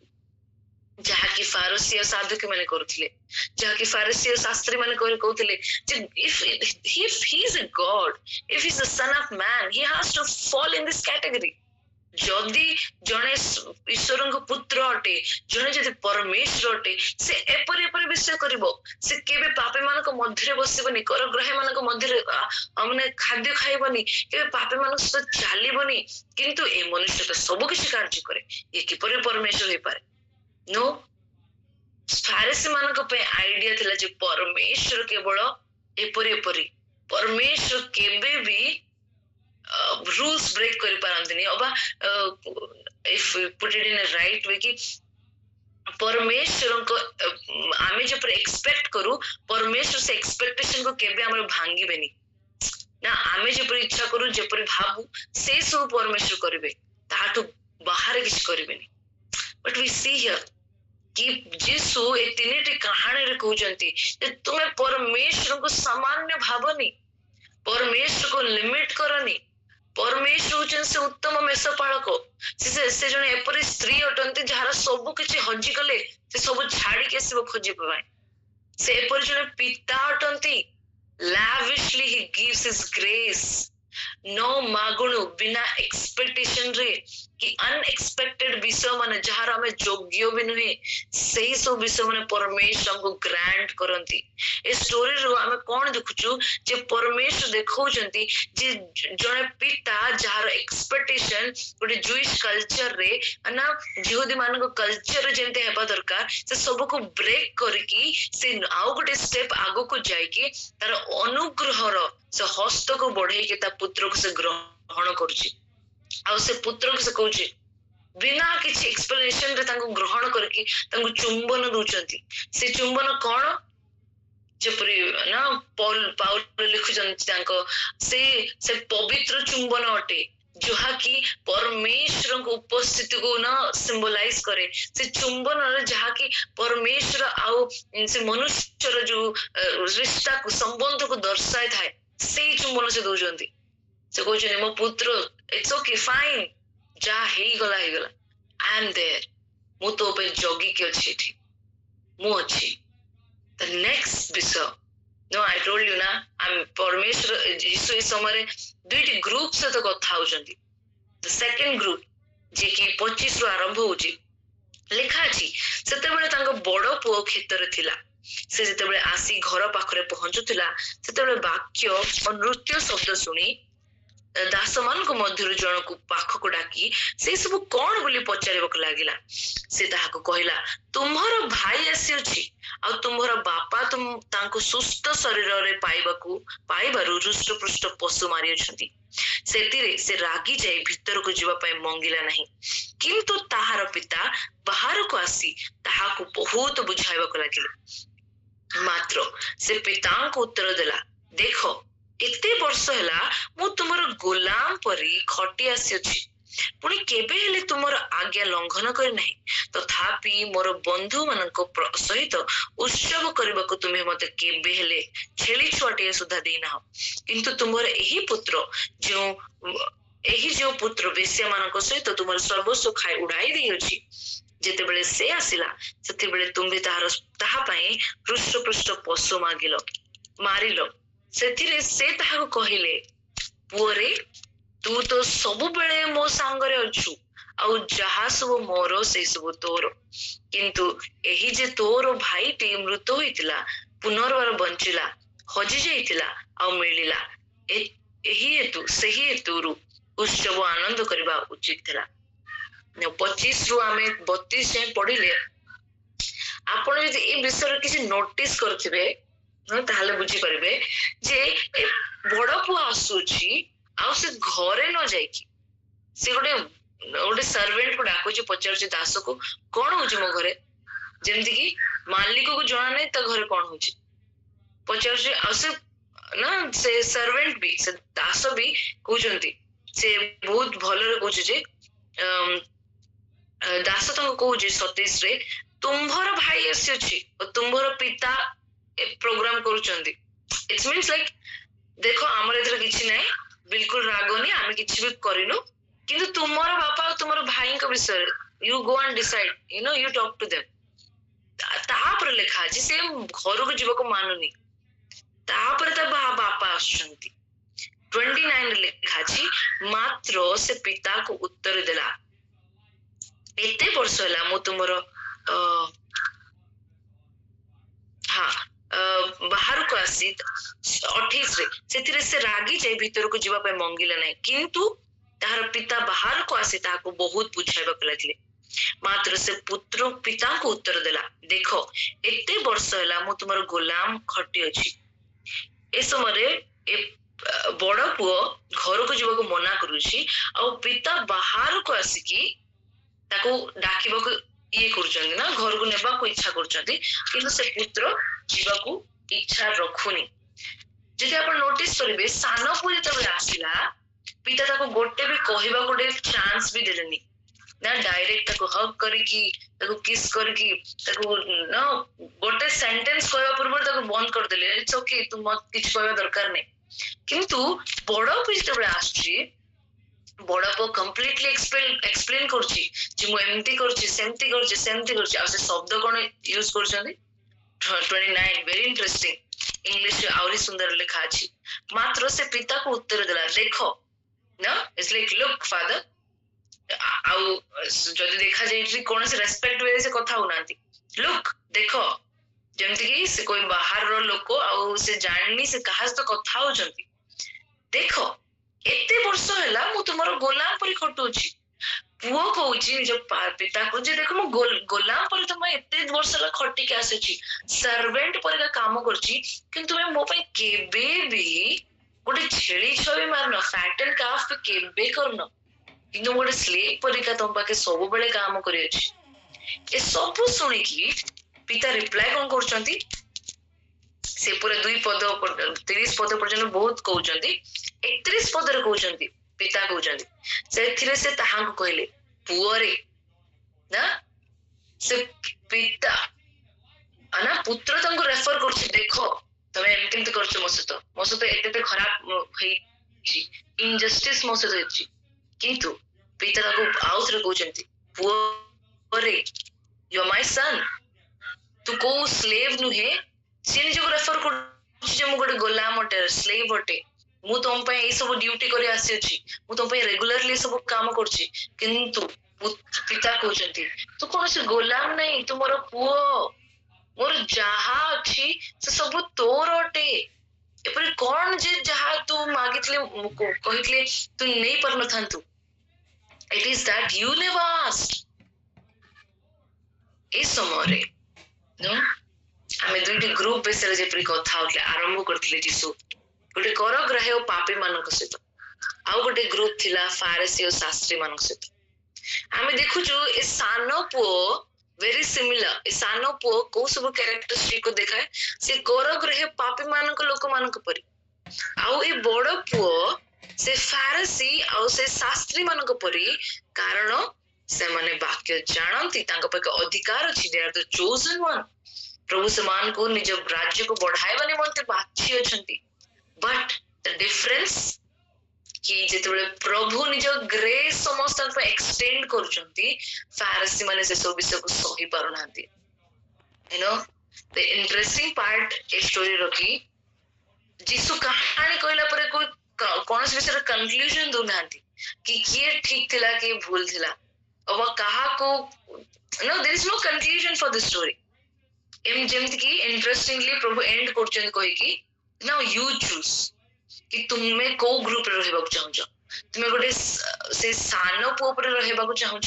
जहा कि फारसी साधु माने करथिले जहा कि फारसी शास्त्री माने कहउथिले जे if he is a god if he is the son of man he has to fall in this category जदि जने ईश्वर पुत्र अटे जने जदि परमेश्वर अटे से एपरि एपरि विषय करिवो से केबे पापी मानक मध्यरे बसिबनी कर ग्रह मानक मध्यरे माने खाद्य खाइबनी केबे पापी मानक सहित चालिबनी किंतु ए मनुष्य तो सब किछि कार्य करे ये किपरि परमेश्वर हे पारे नो फारिसी मानक पे आइडिया थिला जे परमेश्वर केवल एपरी एपरी परमेश्वर केबे भी रूल्स ब्रेक करि पारंतनी अबा if put it in a right way कि परमेश्वर को आमे जो पर एक्सपेक्ट करू परमेश्वर से एक्सपेक्टेशन को केबे हमर भांगीबेनी ना आमे जो पर इच्छा करू जे पर भाबू से सब परमेश्वर करिवे ताटू बाहर किछ करिवेनी बट वी सी हियर कि यीशु ए तीनटी कहानी रे कहउजंती जे तुमे परमेश्वर को सामान्य भाबनी परमेश्वर को लिमिट करनी परमेश्वर होचन से उत्तम मेषपालक से जने एपरी स्त्री अटंती जहार सब किछि हजि गले से सब छाड़ी के सब खोजि पाए से एपरी जने पिता अटंती lavishly he gives his grace no मागुणु बिना एक्सपेक्टेशन रे कि अनएक्सपेक्टेड विषय माने जहार हमें योग्य भी नुहे सही सब विषय माने परमेश्वर हमको ग्रांट करंती ए स्टोरी रो हमें कोन देखुछु जे परमेश्वर देखौजंती जे जने पिता जहार एक्सपेक्टेशन गोटे जूइश कल्चर रे ना यहूदी मानको कल्चर रे जेंते हेबा दरकार से सब को ब्रेक करकी से आउ गोटे स्टेप आगो को जाई कि तार अनुग्रह रो से हस्त को बढ़े के ता पुत्र को से ग्रहण करछि आ से पुत्र को से कहउछि बिना किछि एक्सप्लेनेशन रे तांको ग्रहण करके तांको चुंबन दोचंती से चुंबन कोन जेपरि ना पाउल लिखुचंती तांको से पवित्र चुंबन अटे जहा कि परमेश्वर को उपस्थिति को ना सिंबलाइज करे से चुंबन रे जहा कि परमेश्वर आउ से मनुष्य रो जो रिश्ता को संबंध को दर्शाय थाए से चुंबन से दोचंती से कहउछि मो पुत्र इट्स ओके फाइन जा हे गला आई एम देयर मु तो पे जोगी के अछि थी मु अछि द नेक्स्ट विषय नो आई टोल्ड यू ना आई एम परमेश्वर यीशु इस समय दुईटी ग्रुप से तो कथा होचंती द सेकंड ग्रुप जे कि 25 रु आरंभ होची लिखा अछि सेते बेले तांको बड़ पुओ खेतर थिला से जेते बेले आसी घर पाखरे पहुंचुतिला सेते बेले वाक्य और नृत्य शब्द सुनी दास मान को मध्य जन को पाख को डाकी से सब कौन बोली पचारिबक लागिला से ताहाको कहिला तुम्हारो भाई आसी अछि आ तुम्हारो बापा तुम तांको सुस्त शरीर रे पाइबारु रुष्ट पृष्ठ पशु मारी अछंती सेतिरे से रागी जाई भीतर को जीवा पाए मंगिला नहीं किंतु ताहार पिता बाहर को आसी ताहाको बहुत बुझाइबक लागिला मात्र से पिता को उत्तर देला देखो एते वर्ष हैला मु तुमर गुलाम परी खटी आसी अछि पुनी केबे हेले तुमर आज्ञा लंघन करि नाही तथापि मोर बंधु मानको सहित उत्सव करबाको तुमे मते केबे हेले छेली छुआटे सुधा देना किंतु तुमर एही जो पुत्र वेश्या मानको सहित तुमर सर्वस्व खाइ उड़ाई देई अछि जेते बेले से आसिला सेते बेले तुमे ताहा पई पृष्ठ पृष्ठ पशु मारिलो सेथिरे से ताहाको कहिले पुरे तू तो सब बेले मो सांगरे अछु आउ जहा सब मोरो से सब तोर किंतु एही जे तोर भाई टी मृत होइतिला पुनर्बार बंचिला हजि जाइतिला आउ मिलिला एही हेतु सही हेतुरु उत्सव आनंद करबा उचित थिला 25 रु आमे 32 जाय पढिले आपण यदि ए विषय किछि नोटिस करथिबे ताहले बुझी परिबे जे बड़ पुआ आसुची आ से घरे न जाइकी से गोटे सर्वेंट को डाको जे पचार दास को कौन होची मो घरे जेमति कि मालिक को जाना नहीं त घरे कौन होची पचार आ से ना से सर्वेंट भी से दास भी कहउचंती से बहुत भलो रे कहउची जे दास तो कहउची 27 रे तुम्हर भाई आसी अछि और तुम्हर पिता प्रोग्राम करूचंती इट्स मीन्स लाइक देखो हमर एथर किछि नै बिल्कुल रागोनी आमे किछि भी करिनो किंतु तुमर बापा और तुमर भाई का विषय you go and decide you know you talk to them ता पर लिखा अछि से घर को जीव को मानुनी ता पर त बापा आछंती 29 लिखा अछि मात्र से पिता को उत्तर देला एते वर्ष होला मो तुमर बाहर को आसी 28 रे सेथिरे से रागी जाय भीतर को जीवा पे मंगिला नै किंतु तार पिता बाहर को आसी ताको बहुत बुझाइबक लागले मात्र से पुत्र पिता को उत्तर देला देखो एते वर्ष हैला मु तुमर गुलाम खटी अछि ए समय ए बड़ पुओ घर को जीवा को मना करूची आ पिता बाहर को आसिकी ताको डाकिबा को ये करछन ना घर को नेबा को इच्छा करछन किंतु से पुत्र जीवा को इच्छा रखुनी जदि आपण नोटिस करिवे सानो पुरी तबे आसिला पिता ताको गोटे भी कहबा गोटे चांस भी देलेनी ना डायरेक्ट ताको हग करिकी ताको किस करिकी ताको ना गोटे सेंटेंस कहबा पूर्व ताको बंद कर देले इट्स ओके तू मत किछ कहबा दरकार नै किंतु बड़ पुरी तबे आछि बड़ पो कंप्लीटली एक्सप्लेन करछि जे मु एमटी करछि सेमटी करछि आ से शब्द कोन यूज करछन्ती 29 वेरी इंटरेस्टिंग इंग्लिश आउरी सुंदर लिखा अछि मात्र से पिता को उत्तर देला देखो ना इट्स लाइक लुक फादर आउ जदि देखा जाय कोन से रेस्पेक्ट वे से कथा होनांती लुक देखो जेमति कि से कोई बाहर रो लोक आउ से जाननी से कहास तो कथा होचंती देखो एते वर्ष हैला मु तुमरो गोलाम परि खटुची पुओ कहूची निज पिता को जे देखो मु गोलाम परि तुम एते वर्ष ला खटी के आसेची सर्वेंट परि का काम करची किंतु मैं मो पई केबे भी गोटे छेली छवि मारनो फैटन काफ पे केबे करनो किंतु गोटे स्लेव परि का तुम पाके सब बेले काम करी अछि ए सब सुनी की पिता रिप्लाई कोन करचंती से पूरे 2 पद 30 पद पर्यंत बहुत कहउचंती 31 पद रे कहउचंती पिता कहउचंती सेथिरे से ताहां को कहले पुअरे ना से पिता अना पुत्र तंको रेफर करछि देखो तमे एमति करछ मो सतो एते खराब खई इनजस्टिस मो सतो अछि किंतु पिता को आउस रे कहउचंती पुअरे यू आर माय सन तू को स्लेव नुहे से निज को रेफर कर जे मु गोटे गोलाम अटे स्लेव अटे मु तुम पे ए सब ड्यूटी करे आसी अछि मु तुम पे रेगुलरली सब काम करछि किंतु पिता कहउचंती तू कोन से गोलाम नहीं तू मोर पुओ मोर जहा अछि से सब तोर अटे एपर कोन जे जहा तू मागितले कहितले तू नहीं परन थांतु it is that you never asked a समरे नो आमे दुईटी ग्रुप बेसरे जेपरी कथा होतले आरंभ करथिले जीसु गोटे कर ग्रह और पापी मानक सहित आउ गोटे ग्रुप थिला फारिसी और शास्त्री मानक सहित आमे देखुछु ए सानो पो वेरी सिमिलर ए सानो पो को सब कैरेक्टरिस्टिक को देखाए से कर ग्रह पापी मानक लोक मानक परि आउ ए बड़ पो से फारिसी आउ से शास्त्री मानक परि कारण से माने वाक्य जानती तांको पे अधिकार अछि they are the chosen one प्रभु समान को निज राज्य को बढ़ाइबा निमंते बाछि अछंती बट द डिफरेंस कि जेतबे प्रभु निज ग्रेस समस्त पे एक्सटेंड करचंती फारिसी माने से सब विषय को सही पारुनांती you know the interesting part ए स्टोरी रखी जीसु कहानी कहला परे कोई कोन से विषय कंक्लूजन दोनांती कि किए ठीक थिला कि भूल थिला अब कहा को no there is no conclusion for the story एम जेमति की इंटरेस्टिंगली प्रभु एंड करचन कहि कि नाउ यू चूज कि तुमे को ग्रुप रे रहबा चाहौ तुमे गोटे से सानो पो पर रहबा को चाहौ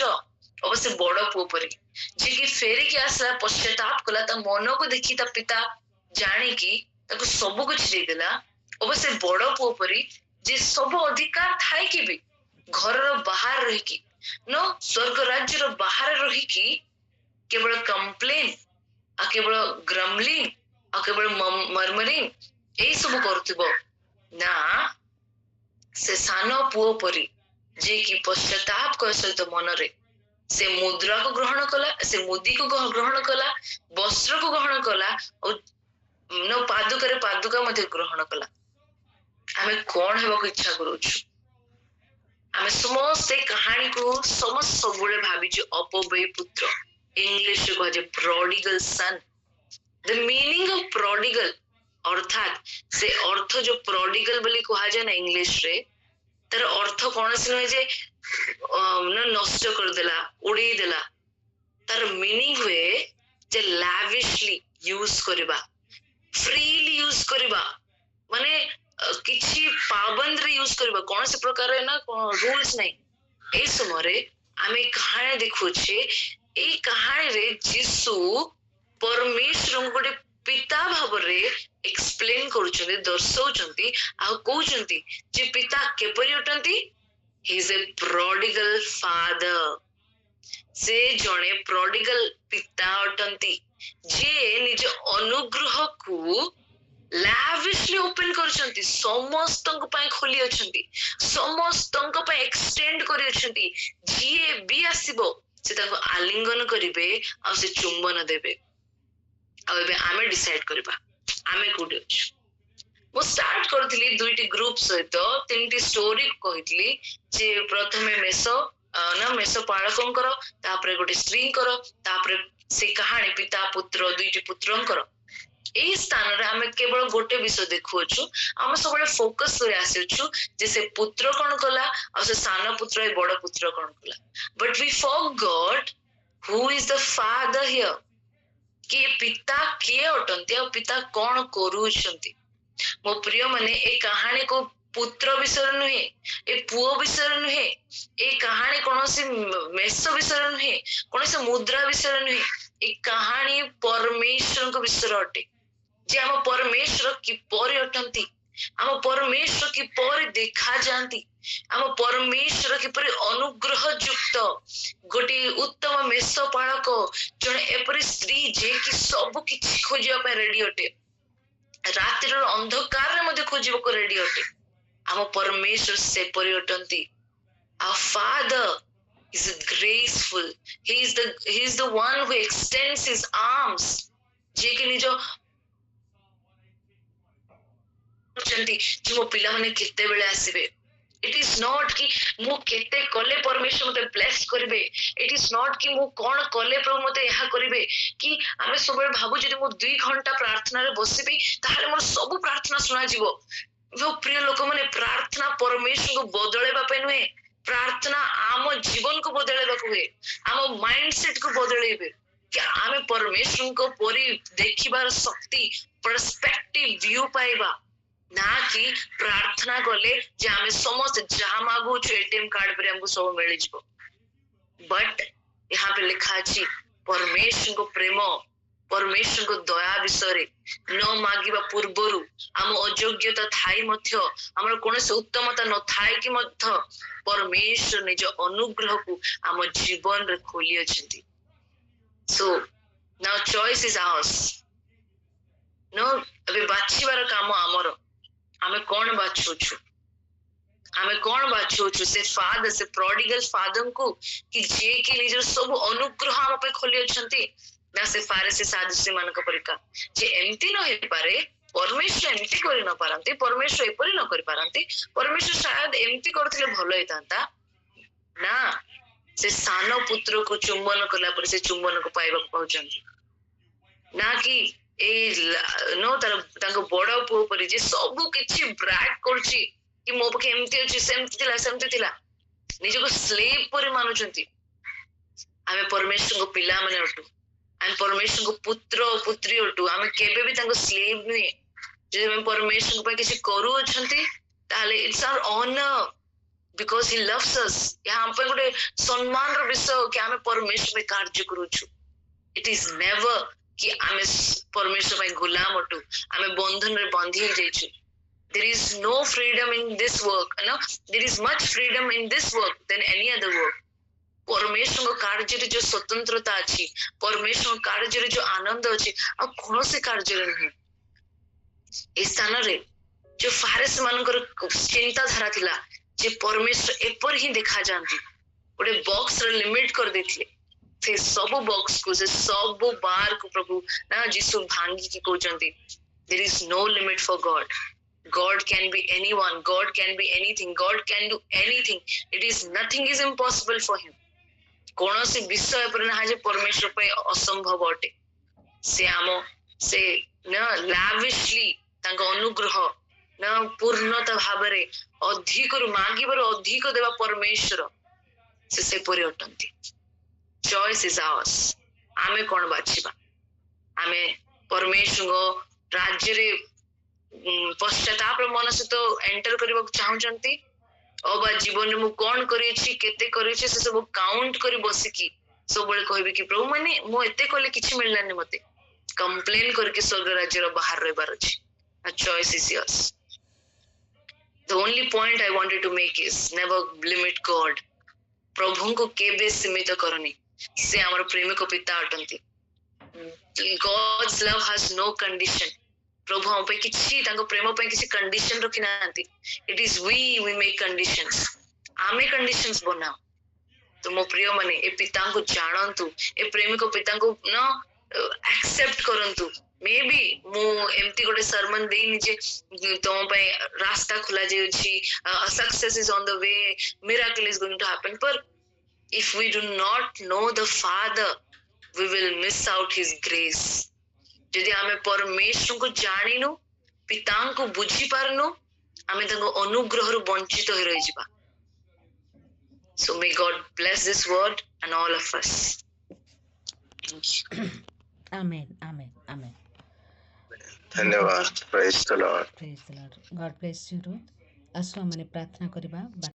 अवश्य बड़ पो पर जे कि फेरी के आसला पश्चाताप कला त मन को देखि त पिता जानी कि ताको सब कुछ दे देला अवश्य बड़ पो पर जे सब अधिकार थाई कि भी घर रो बाहर रही कि नो स्वर्ग राज्य रो बाहर रही कि केवल कंप्लेन आ केवल ग्रम्बलिंग आ केवल मर्मरिंग ए सब करथिबो ना से सानो पुओ परी जे कि पश्चाताप कर सहित मन रे से मुद्रा को ग्रहण कला से मुदी को ग्रहण कला वस्त्र को ग्रहण कला और नो पादुका मध्ये ग्रहण कला हमें कौन हेबा को इच्छा करूछु हमें समस्त कहानी को समस्त सबुले भाबी जे अपव्यय पुत्र इंग्लिश को जे prodigal son the meaning of prodigal अर्थात से अर्थ जो प्रोडिगल बोली कहा जाए ना इंग्लिश रे तार अर्थ कौन से नुहे जे नष्ट कर देला उड़ी देला तार मीनिंग हुए जे लैविशली यूज करबा फ्रीली यूज करबा माने किछि पाबंद रे यूज करबा कौन से प्रकार है ना रूल्स नहीं ए समय आमे कहानी देखुछे एई कहानी रे जीसु परमेश्वर गोटे पिता भाव रे एक्सप्लेन करूछन्ती दर्शाउछन्ती आ कहउछन्ती जे पिता केपरि अटंती he is a prodigal father से जणे prodigal पिता अटंती जे निज अनुग्रह को लाविशली ओपन करछन्ती समस्तंक पय खोली अछन्ती समस्तंक पय एक्सटेंड करि अछन्ती जे भी आसीबो से ताको आलिंगन करिवे आ से चुंबन देबे आ एबे आमे डिसाइड करबा आमे कोडे अछि मो स्टार्ट करथिली दुईटी ग्रुप सहित तीनटी स्टोरी कहितली जे प्रथमे मेसो पालकंकर तापरे गोटे स्त्रींकर तापरे से कहानी पिता पुत्र दुईटी पुत्रंकर एई स्थान रे आमे केवल गोटे विषय देखुछु आमे सबले फोकस करे आसेछु जे से पुत्र कोन कला आ से सान पुत्र ए बड़ पुत्र कोन कला but we forgot who is the father here कि पिता के अटंती आ पिता कोन करूछंती मो प्रिय माने ए कहानी को पुत्र विषय नुहे ए पुओ विषय नुहे ए कहानी कोनोसी मेष विषय नुहे कोनोसी मुद्रा विषय नुहे ए कहानी परमेश्वर को विषय अटे जे हम परमेश्वर किपरि अटंती हम परमेश्वर किपरि देखा जांती हम परमेश्वर किपरि अनुग्रह युक्त गोटे उत्तम मेष पालक जने एपरि स्त्री जे कि सब किछि खोजिया पे रेडी अटे रातिर अंधकार रे मध्ये खोजिबको रेडी अटे हम परमेश्वर से परि अटंती our father is graceful he is the one who extends his arms जे कि निजो चंती जे मो पिला माने केते बेले आसीबे इट इज नॉट कि मु केते कले परमेश्वर मते ब्लेस करबे इट इज नॉट कि मु कोन कले प्रभु मते यहा करबे कि आमे सबे भाबु जदि मु 2 घंटा प्रार्थना रे बसिबी ताहाले मोर सब प्रार्थना सुना जीवो वो प्रिय लोक माने प्रार्थना परमेश्वर को बदलेबा पे नुहे प्रार्थना आम जीवन को बदलेबा को हुए आम माइंडसेट को बदलेबे कि आमे परमेश्वर को परि देखिबार शक्ति पर्सपेक्टिव व्यू पाइबा ना कि प्रार्थना कले जे आमे समस्त जहा मागु छु एटीएम कार्ड पर हमको सब मिल जिवो बट यहाँ पे लिखा अछि परमेश्वर को प्रेम परमेश्वर को दया विषय न मागिबा पूर्वरु आम अयोग्यता थाई मध्य हमर कोनसे उत्तमता न थाई कि मध्य परमेश्वर निज अनुग्रह को आम जीवन रे खोली अछंती so now choice is ours no अबे बाछिबार काम हमर आमे कोन बाछुछु आमे कोन बाछुछु से फादर से प्रोडिगल फादर को कि जे कि निज सब अनुग्रह हम पे खोली अछंती ना से फारिसी सादुसी मान को परिका जे एमती न हे पारे परमेश्वर एमती करि न पारंती परमेश्वर एपरि न करि पारंती परमेश्वर शायद एमती करथिले भलो हेतांता ना से सानो पुत्र को चुंबन कला पर से चुंबन को पाइबा पहुचंती ना कि ए नो तार तांको बड़ पुओ परि जे सब किछि ब्रैग करछि कि मो पके एमती अछि सेमती थिला निज को स्लेव परि मानुचंती आमे परमेश्वर को पिला माने अटु आमे परमेश्वर को पुत्र पुत्री अटु आमे केबे भी तांको स्लेव नुहे जे आमे परमेश्वर को किछि करू अछंती ताले it's our honour because he loves us यहाँ पे गोटे सम्मान रो विषय कि आमे परमेश्वर पे कार्य करूछु इट इज नेवर कि आमे परमेश्वर पे गुलाम अटु आमे बंधन रे बांधी जाइछु there is no freedom in this work no there is much freedom in this work than any other work परमेश्वर को कार्य रे जो स्वतंत्रता अछि परमेश्वर कार्य रे जो आनंद अछि आ कोनोसे कार्य रे नहीं इस स्थान रे जो फारिस मानकर चिंता धारा थिला जे परमेश्वर एपर ही देखा जानती गोटे बॉक्स रे लिमिट कर देथिले से सब बॉक्स को से सब बार को प्रभु ना जीसु भांगी की कहउचंती there is no limit for God can be anyone God can be anything God can do anything it is nothing is impossible for him कोनोसी विषय पर ना जे परमेश्वर पे असंभव अटे से आमो से न लाविशली तांको अनुग्रह न पूर्णता भाबरे अधिक रु मागिबर अधिक देवा परमेश्वर से परि अटंती चॉइस इज आवर्स आमे कोन बाछिबा आमे परमेश्वर को राज्य रे पश्चाताप मन से तो एंटर करबा चाहउचंती अबा जीवन में मु कौन करिछि केते करिछि से सब काउंट करी बसिकी सब बेले कहबी कि प्रभु माने मो एते कले किछि मिललानी मते कंप्लेन करके स्वर्ग राज्यर बाहर रहबार अछि a choice is yours. The only point I wanted to make is never limit God. प्रभु को केबे सीमित करनी से हमर प्रेमी को पिता अटंती. God's love has no condition. प्रभु हम पे किछि तांको प्रेम पे किछि कंडीशन रखि नांती. It is we make conditions. आमे कंडीशंस बनाओ. तो मो प्रिय माने ए पिता को जानंतु ए प्रेमी को पिता को न एक्सेप्ट करंतु. मे बी मु एमती गोटे सरमन देनी जे तुम पे रास्ता खुला जाउछि success is on the way miracle is going to happen पर if we do not know the father we will miss out his grace. जदि आमे परमेश्वर को जानिनु पिता को बुझी पारनु आमे ताको अनुग्रह रु वंचित होई रहि जिबा. So may God bless this word and all of us. Thank you. Amen. Amen. Amen. धन्यवाद. Praise the Lord. Praise the Lord. God bless you, Ruth. आसो हमने प्रार्थना करिबा.